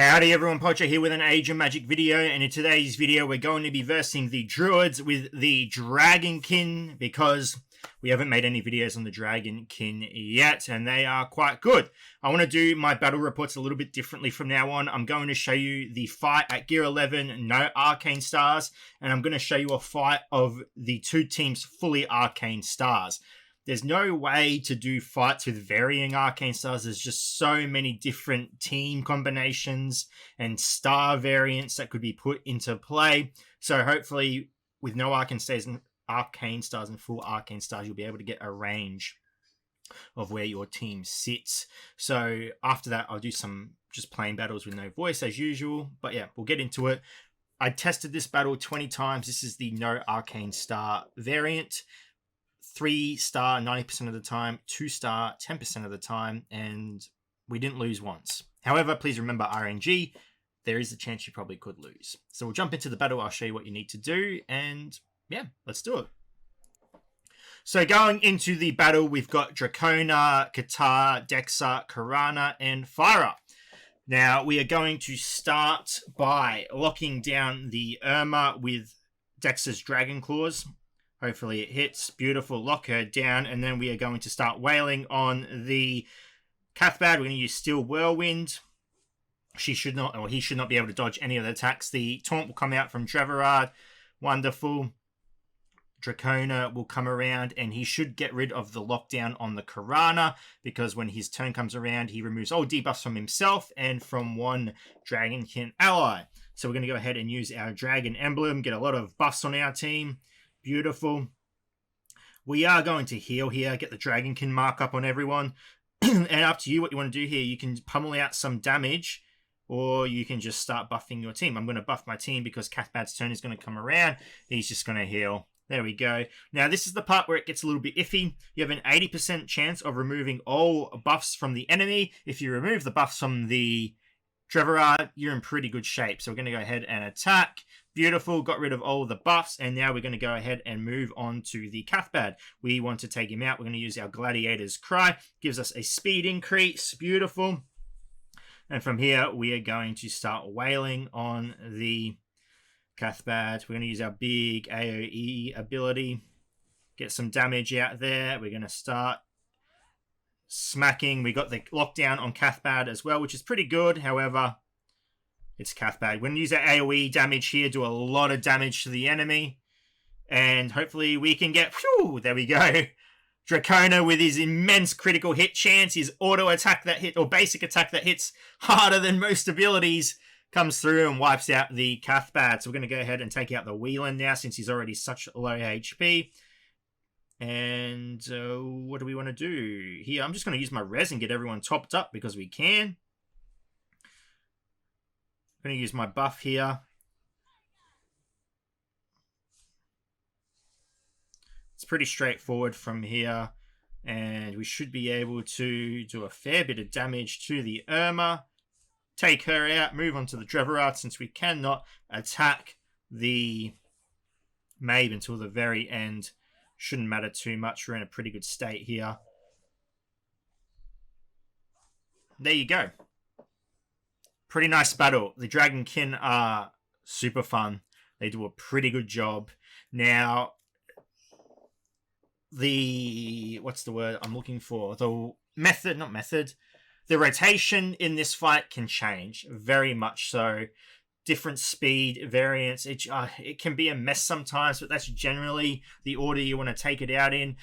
Howdy everyone, Pocho here with an Age of Magic video, and in today's video we're going to be versing the Druids with the Dragonkin, because we haven't made any videos on the Dragonkin yet, and they are quite good. I want to do my battle reports a little bit differently from now on. I'm going to show you the fight at Gear 11, no Arcane Stars, and I'm going to show you a fight of the two teams fully Arcane Stars. There's no way to do fights with varying Arcane Stars. There's just so many different team combinations and star variants that could be put into play. So hopefully, with no Arcane Stars and full Arcane Stars, you'll be able to get a range of where your team sits. So after that, I'll do some just plain battles with no voice as usual. But yeah, we'll get into it. I tested this battle 20 times. This is the no Arcane Star variant. 3-star 90% of the time, 2-star 10% of the time, and we didn't lose once. However, please remember RNG, there is a chance you probably could lose. So we'll jump into the battle, I'll show you what you need to do, and yeah, let's do it. So going into the battle, we've got Dracona, Katar, Dexa, Karana, and Fyra. Now, we are going to start by locking down the Irma with Dexa's Dragon Claws. Hopefully it hits. Beautiful. Lock her down. And then we are going to start wailing on the Cathbad. We're going to use Steel Whirlwind. She should not, or he should not be able to dodge any of the attacks. The taunt will come out from Dreverard. Wonderful. Dracona will come around and he should get rid of the lockdown on the Karana, because when his turn comes around, he removes all debuffs from himself and from one Dragonkin ally. So we're going to go ahead and use our Dragon Emblem, get a lot of buffs on our team. Beautiful. We are going to heal here, get the Dragonkin mark up on everyone. And up to you what you want to do here. You can pummel out some damage, or you can just start buffing your team. I'm going to buff my team because Cathbad's turn is going to come around. He's just going to heal. There we go. Now, this is the part where it gets a little bit iffy. You have an 80% chance of removing all buffs from the enemy. If you remove the buffs from the Dreverard, you're in pretty good shape. So we're going to go ahead and attack. Beautiful, got rid of all the buffs, and now we're going to go ahead and move on to the Cathbad. We want to take him out. We're going to use our Gladiator's Cry. Gives us a speed increase. Beautiful. And from here, we are going to start wailing on the Cathbad. We're going to use our big AoE ability. Get some damage out there. We're going to start smacking. We got the lockdown on Cathbad as well, which is pretty good. However, it's Cathbad. We're going to use our AoE damage here, do a lot of damage to the enemy. And hopefully we can get... Whew, there we go. Dracona with his immense critical hit chance, his auto attack that hit, or basic attack that hits harder than most abilities, comes through and wipes out the Cathbad. So we're going to go ahead and take out the Whelan now, since he's already such low HP. And what do we want to do here? I'm just going to use my res and get everyone topped up because we can. I'm going to use my buff here. It's pretty straightforward from here. And we should be able to do a fair bit of damage to the Irma. Take her out. Move on to the Dreverard, since we cannot attack the Mabe until the very end. Shouldn't matter too much. We're in a pretty good state here. There you go. Pretty nice battle. The Dragonkin are super fun. They do a pretty good job. Now, what's the word I'm looking for? The rotation in this fight can change very much so. Different speed variants. It can be a mess sometimes, but that's generally the order you want to take it out in.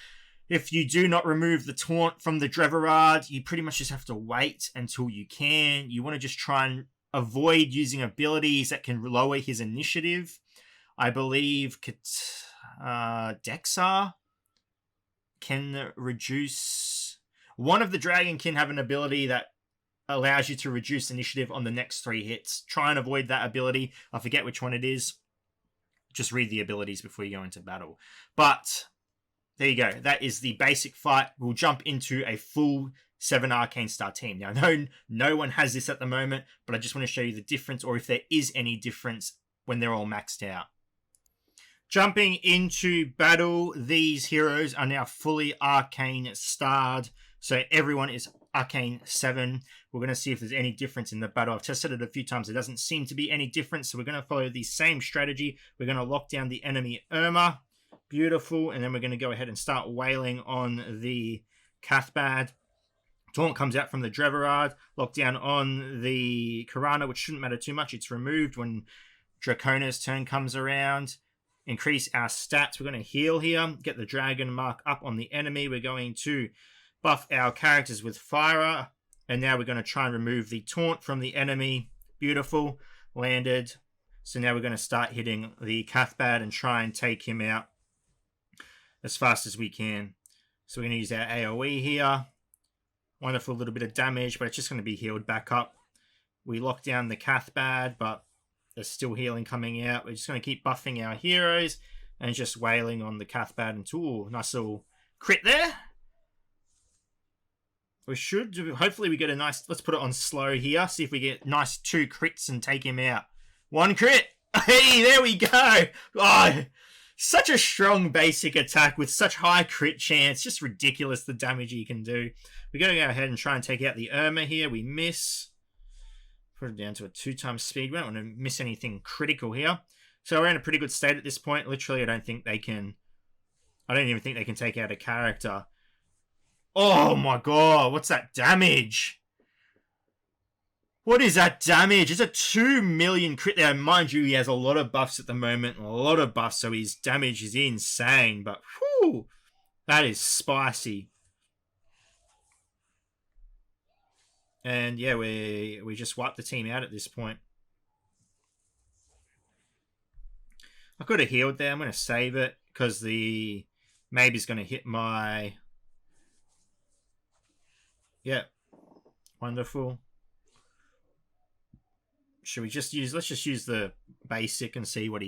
If you do not remove the taunt from the Dreverard, you pretty much just have to wait until you can. You want to just try and avoid using abilities that can lower his initiative. I believe Dexa can reduce... One of the Dragonkin have an ability that allows you to reduce initiative on the next 3 hits. Try and avoid that ability. I forget which one it is. Just read the abilities before you go into battle. But there you go. That is the basic fight. We'll jump into a full 7 Arcane Star team. Now, no one has this at the moment, but I just want to show you the difference, or if there is any difference when they're all maxed out. Jumping into battle, these heroes are now fully Arcane Starred. So everyone is Arcane 7. We're going to see if there's any difference in the battle. I've tested it a few times. There doesn't seem to be any difference. So we're going to follow the same strategy. We're going to lock down the enemy Irma. Beautiful. And then we're going to go ahead and start wailing on the Cathbad. Taunt comes out from the Dreverard. Lockdown on the Karana, which shouldn't matter too much. It's removed when Dracona's turn comes around. Increase our stats. We're going to heal here. Get the dragon mark up on the enemy. We're going to buff our characters with fire. And now we're going to try and remove the taunt from the enemy. Beautiful. Landed. So now we're going to start hitting the Cathbad and try and take him out as fast as we can. So we're going to use our AoE here. Wonderful little bit of damage, but it's just going to be healed back up. We lock down the Cathbad, but there's still healing coming out. We're just going to keep buffing our heroes and just wailing on the Cathbad until nice little crit there. We should, hopefully we get a nice, let's put it on slow here. See if we get nice 2 crits and take him out. 1 crit. Hey, there we go. Oh, such a strong basic attack with such high crit chance. Just ridiculous the damage he can do. We're going to go ahead and try and take out the Irma here. We miss. Put it down to a 2x speed. We don't want to miss anything critical here. So we're in a pretty good state at this point. Literally, I don't even think they can take out a character. Oh my god, what's that damage? What is that damage? It's a 2 million crit there. Mind you, he has a lot of buffs at the moment. A lot of buffs, so his damage is insane. But, whew, that is spicy. And, yeah, we just wiped the team out at this point. I could have healed there. I'm going to save it because the maybe's going to hit my... Yeah. Wonderful. Should we just use... Let's just use the basic and see what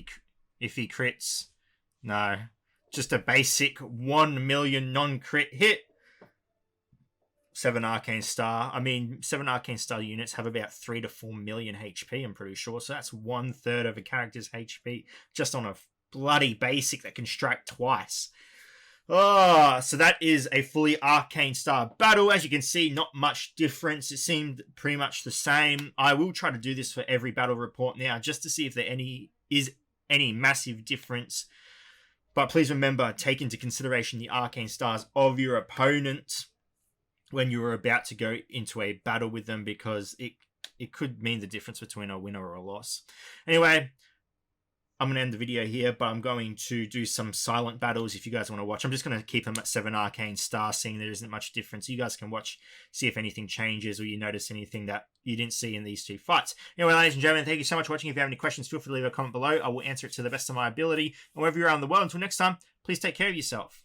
if he crits. No. Just a basic 1 million non-crit hit. 7 Arcane Star. I mean, 7 Arcane Star units have about 3 to 4 million HP, I'm pretty sure. So that's 1/3 of a character's HP just on a bloody basic that can strike twice. Oh, so that is a fully Arcane Star battle. As you can see, not much difference. It seemed pretty much the same. I will try to do this for every battle report now just to see if there is any massive difference. But please remember, take into consideration the Arcane Stars of your opponent when you're about to go into a battle with them, because it could mean the difference between a winner or a loss. Anyway, I'm going to end the video here, but I'm going to do some silent battles if you guys want to watch. I'm just going to keep them at 7 Arcane Star, seeing there isn't much difference. You guys can watch, see if anything changes or you notice anything that you didn't see in these 2 fights. Anyway, ladies and gentlemen, thank you so much for watching. If you have any questions, feel free to leave a comment below. I will answer it to the best of my ability. And wherever you are in the world, until next time, please take care of yourself.